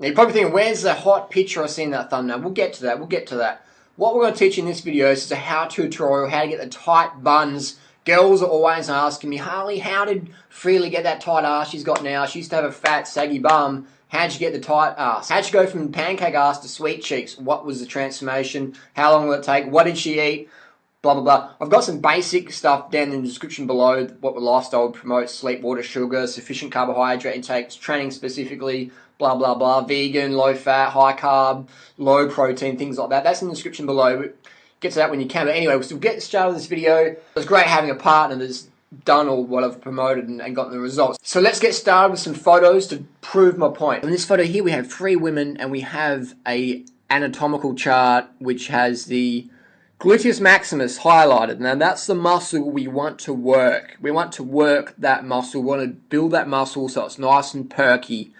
Now you're probably thinking, where's the hot picture I see in that thumbnail? We'll get to that, we'll get to that. What we're going to teach in this video is a how-to tutorial, how to get the tight buns. Girls are always asking me, Harley, how did Freely get that tight ass she's got now? She used to have a fat, saggy bum. How'd you get the tight ass? How'd you go from pancake ass to sweet cheeks? What was the transformation? How long will it take? What did she eat? Blah, blah, blah. I've got some basic stuff down in the description below, what the lifestyle would promote: sleep, water, sugar, sufficient carbohydrate intake, training specifically, blah, blah, blah, vegan, low fat, high carb, low protein, things like that. That's in the description below. Get to that when you can. But anyway, we'll still get started with this video. It was great having a partner that's done all what I've promoted and gotten the results. So let's get started with some photos to prove my point. In this photo here, we have 3 women and we have a anatomical chart which has the gluteus maximus highlighted. Now that's the muscle we want to work. We want to work that muscle. We want to build that muscle so it's nice and perky.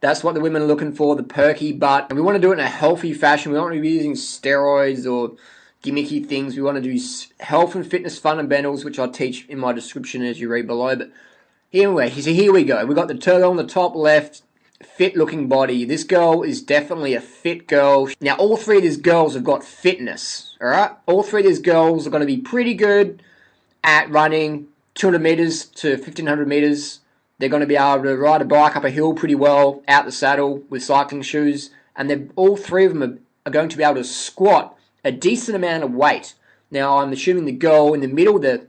That's what the women are looking for, the perky butt. And we want to do it in a healthy fashion. We don't want to be using steroids or gimmicky things. We want to do health and fitness fundamentals, which I'll teach in my description as you read below. But anyway, so here we go. We've got the turtle on the top left, fit looking body. This girl is definitely a fit girl. Now all 3 of these girls have got fitness, alright? All 3 of these girls are going to be pretty good at running 200 meters to 1500 meters. They're going to be able to ride a bike up a hill pretty well, out the saddle with cycling shoes. And all 3 of them are going to be able to squat a decent amount of weight. Now I'm assuming the girl in the middle, the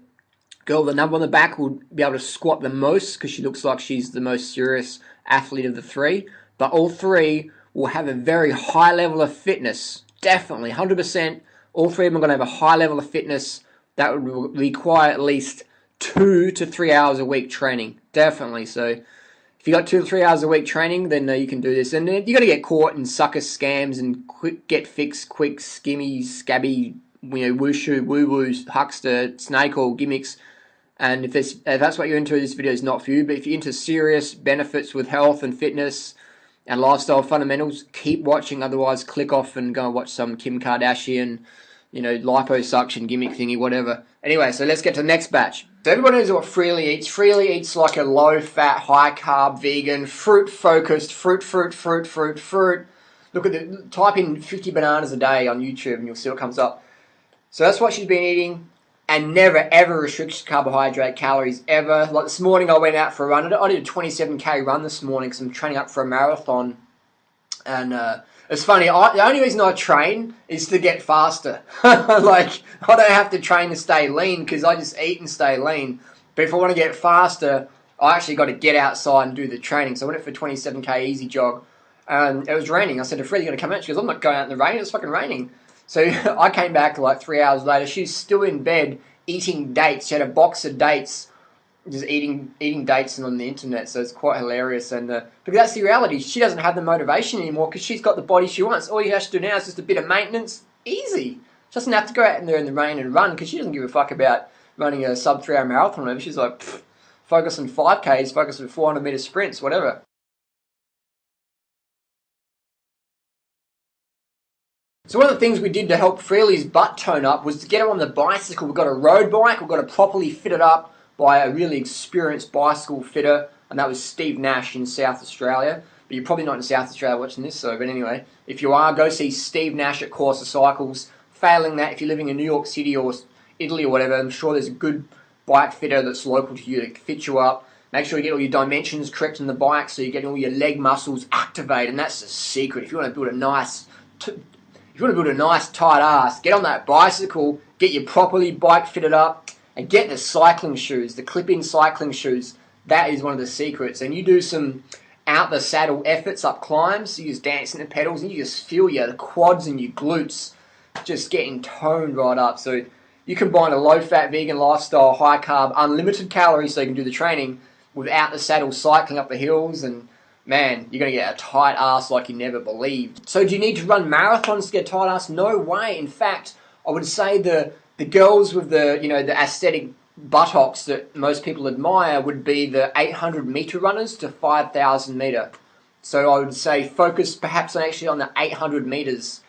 girl with the number on the back, will be able to squat the most because she looks like she's the most serious athlete of the 3. But all 3 will have a very high level of fitness. Definitely, 100%. All 3 of them are going to have a high level of fitness that would require at least 2 to 3 hours a week training. Definitely. So if you got 2 to 3 hours a week training, then you can do this. And you're going to get caught in sucker scams and quick get fixed, quick, skimmy, scabby, wushu, woo-woo, huckster, snake oil gimmicks. And if that's what you're into, this video is not for you. But if you're into serious benefits with health and fitness and lifestyle fundamentals, keep watching. Otherwise, click off and go and watch some Kim Kardashian, liposuction gimmick thingy, whatever. Anyway, so let's get to the next batch. So everybody knows what Freely eats. Freely eats like a low-fat, high-carb, vegan, fruit-focused, fruit. Look at type in 50 bananas a day on YouTube and you'll see what comes up. So that's what she's been eating, and never ever restricts carbohydrate calories ever. Like this morning I went out for a run. I did a 27k run this morning because I'm training up for a marathon. And it's funny, the only reason I train is to get faster. Like, I don't have to train to stay lean because I just eat and stay lean. But if I want to get faster, I actually got to get outside and do the training. So I went out for a 27k easy jog. And it was raining. I said to Fred, "You going to come out?" She goes, "I'm not going out in the rain. It's fucking raining." So I came back like 3 hours later. She's still in bed eating dates. She had a box of dates, just eating dates on the internet. So it's quite hilarious. And because that's the reality. She doesn't have the motivation anymore because she's got the body she wants. All you have to do now is just a bit of maintenance. Easy. She doesn't have to go out in there in the rain and run because she doesn't give a fuck about running a sub 3 hour marathon. She's like, focus on 5Ks, focus on 400 meter sprints, whatever. So one of the things we did to help Freely's butt tone up was to get her on the bicycle. We've got a road bike. We've got it properly fitted up by a really experienced bicycle fitter, and that was Steve Nash in South Australia. But you're probably not in South Australia watching this, but anyway, if you are, go see Steve Nash at Corsa Cycles. Failing that, if you're living in New York City or Italy or whatever, I'm sure there's a good bike fitter that's local to you that can fit you up. Make sure you get all your dimensions correct in the bike so you're getting all your leg muscles activated, and that's the secret. If you want to build a nice tight ass, get on that bicycle, get your properly bike fitted up, and get the cycling shoes, the clip-in cycling shoes. That is one of the secrets. And you do some out-the-saddle efforts up climbs, you just dance in the pedals, and you just feel your quads and your glutes just getting toned right up. So you combine a low-fat vegan lifestyle, high-carb, unlimited calories so you can do the training, with out-the-saddle cycling up the hills, and man, you're going to get a tight ass like you never believed. So do you need to run marathons to get a tight ass? No way. In fact, I would say the girls with the aesthetic buttocks that most people admire would be the 800 meter runners to 5,000 meter. So I would say focus perhaps actually on the 800 meters.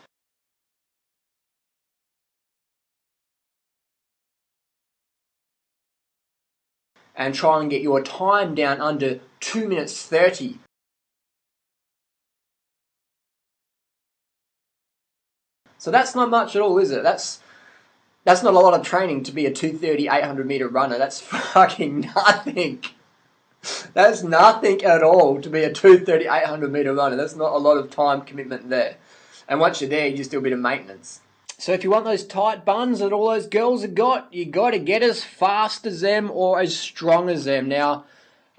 And try and get your time down under 2 minutes 30. So that's not much at all, is it? That's not a lot of training to be a 230, 800 meter runner. That's fucking nothing. That's nothing at all to be a 230, 800 meter runner. That's not a lot of time commitment there. And once you're there, you just do a bit of maintenance. So if you want those tight buns that all those girls have got, you got to get as fast as them or as strong as them. Now,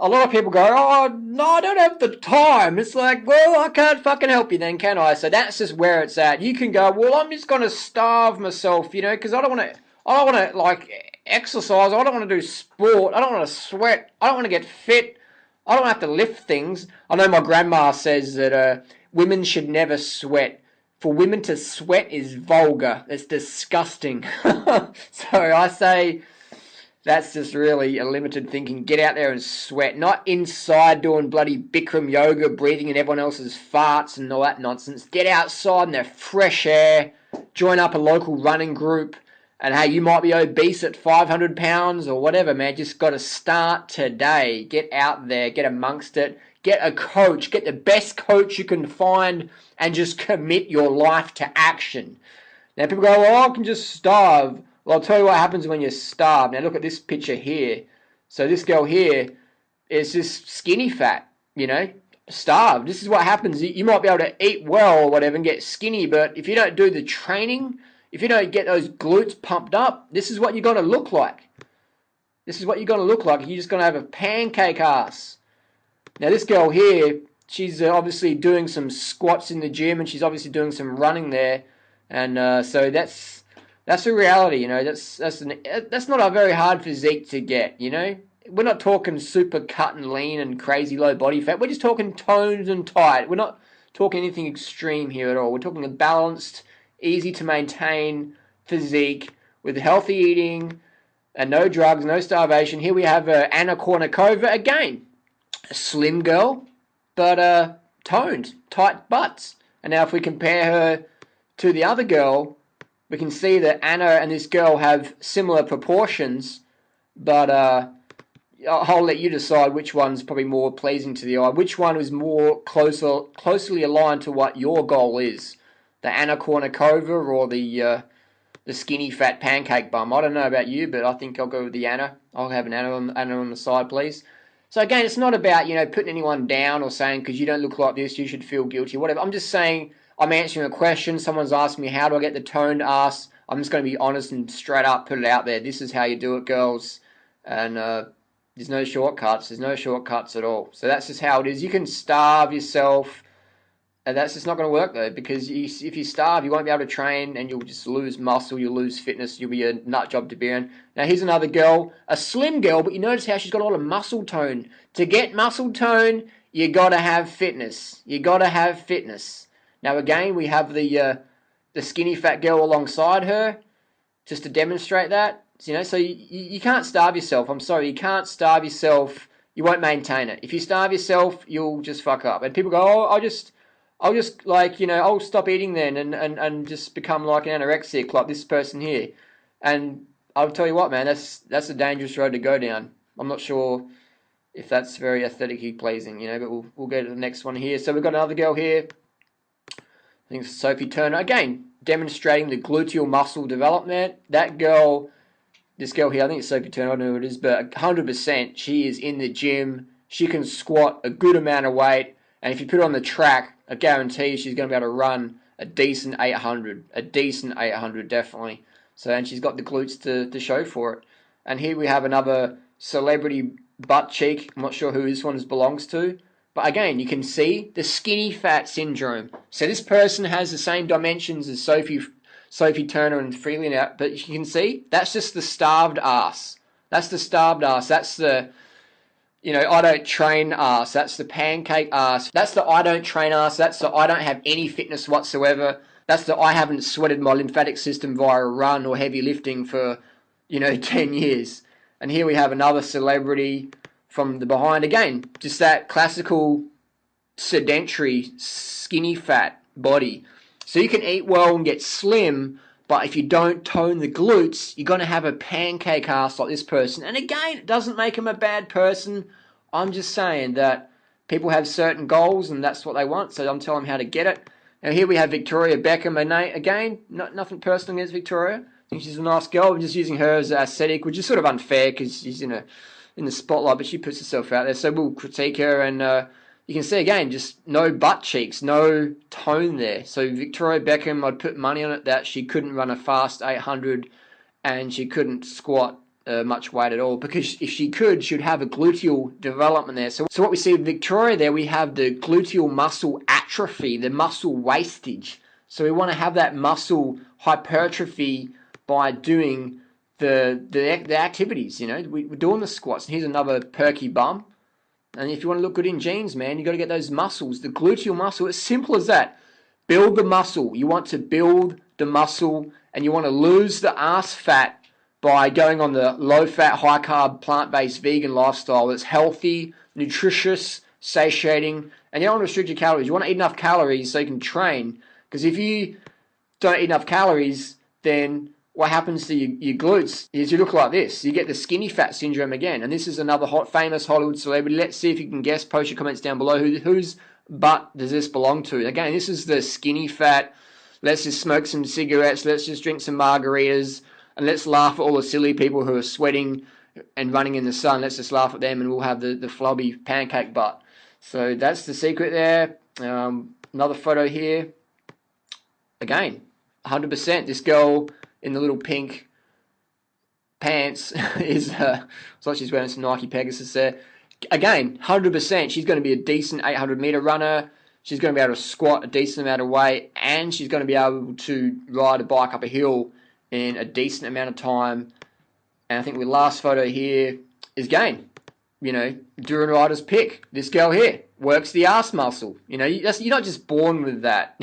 a lot of people go, oh, no, I don't have the time. It's like, well, I can't fucking help you then, can I? So that's just where it's at. You can go, well, I'm just going to starve myself, you know, because I don't want to, like, exercise. I don't want to do sport. I don't want to sweat. I don't want to get fit. I don't have to lift things. I know my grandma says that women should never sweat. For women to sweat is vulgar. It's disgusting. So I say that's just really a limited thinking. Get out there and sweat. Not inside doing bloody Bikram yoga, breathing in everyone else's farts and all that nonsense. Get outside in the fresh air. Join up a local running group. And hey, you might be obese at 500 pounds or whatever, man. Just got to start today. Get out there. Get amongst it. Get a coach. Get the best coach you can find and just commit your life to action. Now, people go, well, I can just starve. Well, I'll tell you what happens when you starve. Now, look at this picture here. So this girl here is just skinny fat, you know, starved. This is what happens. You might be able to eat well or whatever and get skinny, but if you don't do the training, if you don't get those glutes pumped up, this is what you're going to look like. This is what you're going to look like. You're just going to have a pancake ass. Now, this girl here, she's obviously doing some squats in the gym, and she's obviously doing some running there, and so that's a reality, you know. That's not a very hard physique to get, you know. We're not talking super cut and lean and crazy low body fat. We're just talking toned and tight. We're not talking anything extreme here at all. We're talking a balanced, easy to maintain physique with healthy eating and no drugs, no starvation. Here we have Anna Kournikova again. A slim girl, but toned, tight butts. And now if we compare her to the other girl, we can see that Anna and this girl have similar proportions, but I'll let you decide which one's probably more pleasing to the eye, which one is more closely aligned to what your goal is, the Anna Kournikova or the skinny fat pancake bum. I don't know about you, but I think I'll go with the Anna. I'll have an Anna on the side, please. So again, it's not about, you know, putting anyone down or saying because you don't look like this, you should feel guilty, whatever. I'm just saying I'm answering a question. Someone's asking me, how do I get the toned ass? I'm just going to be honest and straight up put it out there. This is how you do it, girls. And there's no shortcuts. There's no shortcuts at all. So that's just how it is. You can starve yourself. And that's just not going to work, though, because if you starve, you won't be able to train, and you'll just lose muscle, you'll lose fitness, you'll be a nut job to be in. Now, here's another girl, a slim girl, but you notice how she's got a lot of muscle tone. To get muscle tone, you got to have fitness. You got to have fitness. Now, again, we have the skinny fat girl alongside her, just to demonstrate that. You know, so you can't starve yourself. I'm sorry, you can't starve yourself. You won't maintain it. If you starve yourself, you'll just fuck up. And people go, oh, I'll just like, you know, I'll stop eating then and just become like an anorexic like this person here. And I'll tell you what, man, that's a dangerous road to go down. I'm not sure if that's very aesthetically pleasing, you know, but we'll get to the next one here. So we've got another girl here. I think it's Sophie Turner. Again, demonstrating the gluteal muscle development. That girl, this girl here, I think it's Sophie Turner, I don't know who it is, but 100% she is in the gym. She can squat a good amount of weight. And if you put her on the track, I guarantee she's going to be able to run a decent 800. A decent 800, definitely. So, and she's got the glutes to show for it. And here we have another celebrity butt cheek. I'm not sure who this one belongs to. But again, you can see the skinny fat syndrome. So this person has the same dimensions as Sophie Turner and Freeland out. But you can see, that's just the starved ass. That's the starved ass. That's the... You know, I don't train ass. That's the pancake ass. That's the I don't train ass. That's the I don't have any fitness whatsoever. That's the I haven't sweated my lymphatic system via a run or heavy lifting for, you know, 10 years. And here we have another celebrity from the behind. Again, just that classical sedentary, skinny fat body. So you can eat well and get slim, but if you don't tone the glutes, you're going to have a pancake ass like this person. And again, it doesn't make them a bad person. I'm just saying that people have certain goals and that's what they want. So I'm telling them how to get it. Now here we have Victoria Beckham. Again, nothing personal against Victoria. I think she's a nice girl. We're just using her as aesthetic, which is sort of unfair because she's in the spotlight, but she puts herself out there. So we'll critique her, and you can see again, just no butt cheeks, no tone there. So Victoria Beckham, I'd put money on it that she couldn't run a fast 800, and she couldn't squat much weight at all, because if she could, she'd have a gluteal development there. So what we see with Victoria there, we have the gluteal muscle atrophy, the muscle wastage. So we want to have that muscle hypertrophy by doing the activities. We're doing the squats. And here's another perky bum. And if you want to look good in jeans, man, you got to get those muscles, the gluteal muscle. It's simple as that. Build the muscle. You want to build the muscle, and you want to lose the ass fat by going on the low-fat, high-carb, plant-based vegan lifestyle that's healthy, nutritious, satiating, and you don't want to restrict your calories. You want to eat enough calories so you can train, because if you don't eat enough calories, then what happens to your glutes is you look like this. You get the skinny fat syndrome again, and this is another famous Hollywood celebrity. Let's see if you can guess. Post your comments down below. Whose butt does this belong to? Again, this is the skinny fat. Let's just smoke some cigarettes. Let's just drink some margaritas. And let's laugh at all the silly people who are sweating and running in the sun. Let's just laugh at them, and we'll have the flubby pancake butt. So that's the secret there. Another photo here. Again, 100%. This girl in the little pink pants is, it's like she's wearing some Nike Pegasus there. Again, 100%. She's going to be a decent 800-meter runner. She's going to be able to squat a decent amount of weight, and she's going to be able to ride a bike up a hill in a decent amount of time. And I think the last photo here is again, Duran Rider's pick. This girl here works the ass muscle. You're not just born with that.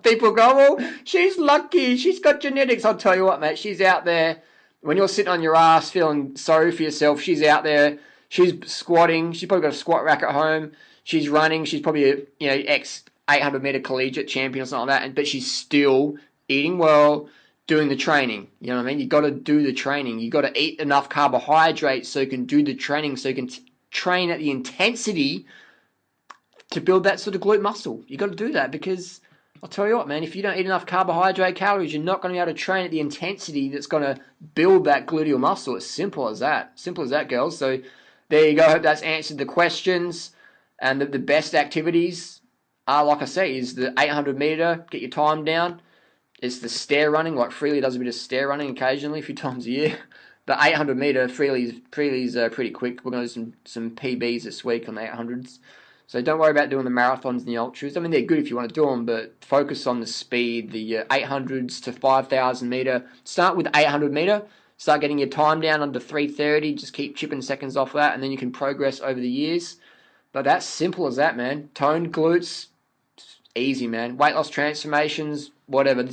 People go, well, she's lucky. She's got genetics. I'll tell you what, mate. She's out there. When you're sitting on your ass feeling sorry for yourself, she's out there. She's squatting. She's probably got a squat rack at home. She's running. She's probably a ex 800-meter collegiate champion or something like that. But she's still eating well, doing the training. You know what I mean? You got to do the training. You got to eat enough carbohydrates so you can do the training, so you can train at the intensity to build that sort of glute muscle. You got to do that, because I'll tell you what, man, if you don't eat enough carbohydrate calories, you're not going to be able to train at the intensity that's going to build that gluteal muscle. It's simple as that. Simple as that, girls. So there you go. I hope that's answered the questions. And the best activities are, like I say, is the 800 meter, get your time down. It's the stair running, like Freely does a bit of stair running occasionally, a few times a year. The 800 meter, Freely's pretty quick. We're going to do some PBs this week on the 800s. So don't worry about doing the marathons and the ultras. I mean, they're good if you want to do them, but focus on the speed, the 800s to 5,000 meter. Start with 800 meter. Start getting your time down under 3:30. Just keep chipping seconds off that, and then you can progress over the years. But that's simple as that, man. Toned glutes, easy, man. Weight loss transformations, whatever.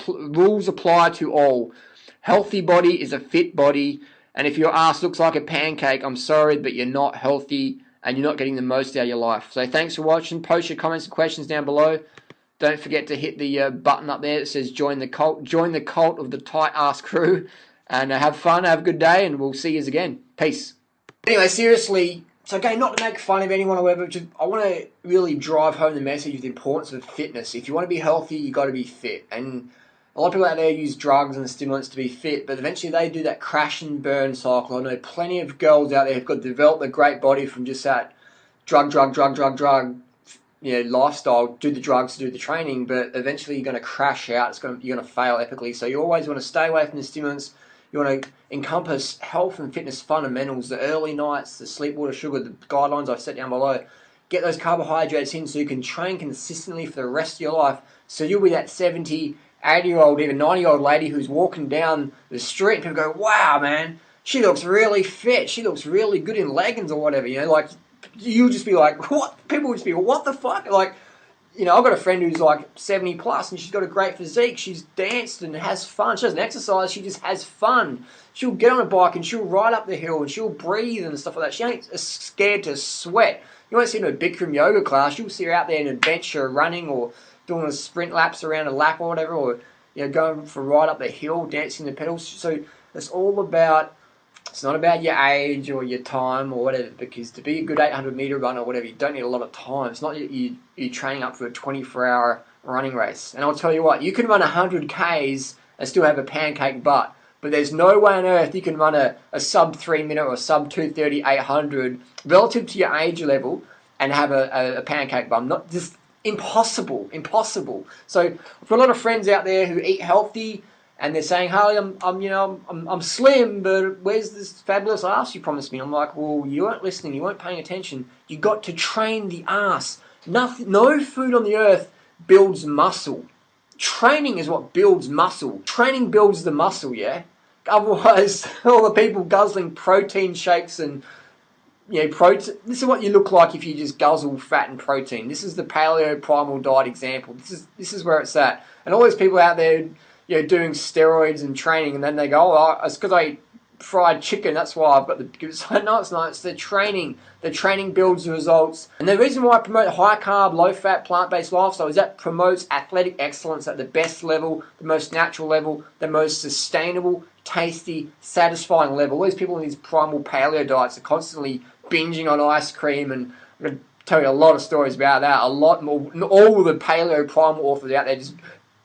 Rules apply to all. Healthy body is a fit body, and if your ass looks like a pancake, I'm sorry, but you're not healthy, and you're not getting the most out of your life. So thanks for watching. Post your comments and questions down below. Don't forget to hit the button up there that says join the cult. Join the cult of the tight ass crew, and have fun, have a good day, and we'll see you again. Peace. Anyway, seriously, so again, not to make fun of anyone or whatever, just, I want to really drive home the message of the importance of fitness. If you want to be healthy, you got to be fit. And a lot of people out there use drugs and stimulants to be fit, but eventually they do that crash and burn cycle. I know plenty of girls out there who've got developed a great body from just that drug, lifestyle. Do the drugs, do the training, but eventually you're going to crash out. You're going to fail epically. So you always want to stay away from the stimulants. You want to encompass health and fitness fundamentals, the early nights, the sleep, water, sugar, the guidelines I've set down below. Get those carbohydrates in so you can train consistently for the rest of your life. So you'll be that 70, 80-year-old, even 90-year-old lady who's walking down the street and people go, wow, man, she looks really fit. She looks really good in leggings or whatever. Like, you'll just be like, what? People will just be, what the fuck? Like, I've got a friend who's like 70 plus and she's got a great physique. She's danced and has fun. She doesn't exercise. She just has fun. She'll get on a bike and she'll ride up the hill and she'll breathe and stuff like that. She ain't scared to sweat. You won't see her in a Bikram yoga class. You'll see her out there in a bench or running or doing a sprint laps around a lap or whatever, or going for a ride up the hill, dancing the pedals. So it's all about It's not about your age or your time or whatever, because to be a good 800 meter runner or whatever, you don't need a lot of time. It's not you're training up for a 24-hour running race. And I'll tell you what, you can run 100 Ks and still have a pancake butt. But there's no way on earth you can run a sub 3 minute or sub 2:30 800 relative to your age level and have a pancake bum. Not just impossible. So I've got a lot of friends out there who eat healthy, and they're saying, "Harley, I'm slim, but where's this fabulous ass you promised me?" I'm like, "Well, you weren't listening. You weren't paying attention. You got to train the ass. Nothing, no food on the earth builds muscle. Training is what builds muscle. Training builds the muscle, yeah? Otherwise, all the people guzzling protein shakes and, protein. This is what you look like if you just guzzle fat and protein. This is the paleo primal diet example. This is where it's at. And all these people out there, doing steroids and training, and then they go, "Oh, it's because I eat fried chicken. That's why I've got the." It's like, no, it's not. It's the training. The training builds the results. And the reason why I promote high carb, low fat, plant-based lifestyle is that promotes athletic excellence at the best level, the most natural level, the most sustainable, tasty, satisfying level. All these people in these primal paleo diets are constantly binging on ice cream, and I'm going to tell you a lot of stories about that. A lot more. All the paleo primal authors out there just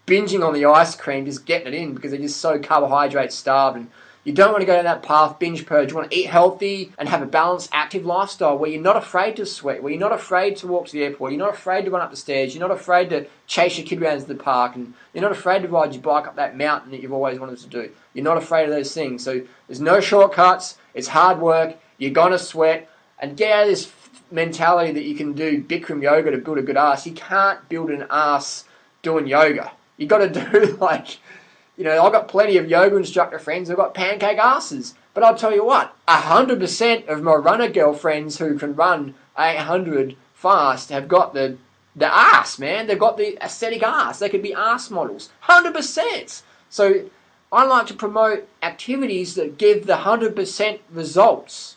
binging on the ice cream, just getting it in because they're just so carbohydrate starved. And you don't want to go down that path, binge purge. You want to eat healthy and have a balanced, active lifestyle where you're not afraid to sweat, where you're not afraid to walk to the airport, you're not afraid to run up the stairs, you're not afraid to chase your kid around to the park, and you're not afraid to ride your bike up that mountain that you've always wanted to do. You're not afraid of those things. So there's no shortcuts. It's hard work. You're going to sweat. And get out of this mentality that you can do Bikram yoga to build a good ass. You can't build an ass doing yoga. You got to do I've got plenty of yoga instructor friends who've got pancake asses. But I'll tell you what, 100% of my runner girlfriends who can run 800 fast have got the ass, man. They've got the aesthetic ass. They could be ass models. 100%. So I like to promote activities that give the 100% results.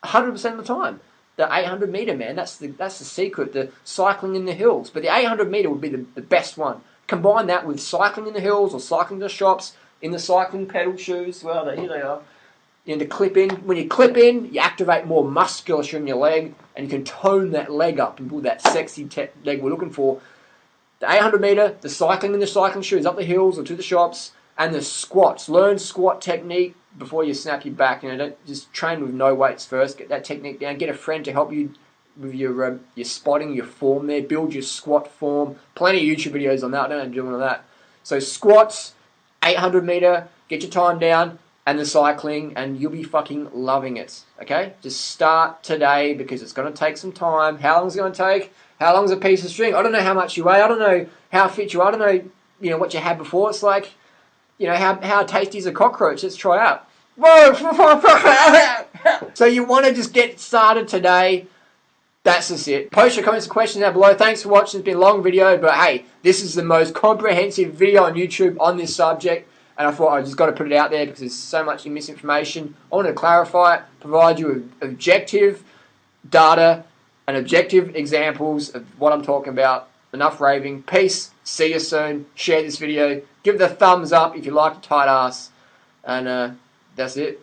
100% of the time. The 800 meter, man, that's the secret. The cycling in the hills. But the 800 meter would be the best one. Combine that with cycling in the hills or cycling to the shops in the cycling pedal shoes. Well, here they are. To clip in. When you clip in, you activate more musculature in your leg, and you can tone that leg up and build that sexy leg we're looking for. The 800 meter, the cycling in the cycling shoes up the hills or to the shops, and the squats. Learn squat technique before you snap your back. Don't just train with no weights first. Get that technique down. Get a friend to help you with your spotting, your form there. Build your squat form. Plenty of YouTube videos on that. I don't know how to do all of that. So squats, 800 meter, get your time down, and the cycling, and you'll be fucking loving it. Okay? Just start today because it's going to take some time. How long is it going to take? How long is a piece of string? I don't know how much you weigh. I don't know how fit you are. I don't know, what you had before. It's like, how tasty is a cockroach? Let's try out. So you want to just get started today. That's just it. Post your comments and questions down below. Thanks for watching. It's been a long video, but hey, this is the most comprehensive video on YouTube on this subject, and I thought I just got to put it out there because there's so much misinformation. I want to clarify it, provide you with objective data and objective examples of what I'm talking about. Enough raving. Peace. See you soon. Share this video. Give it a thumbs up if you like a tight ass. And that's it.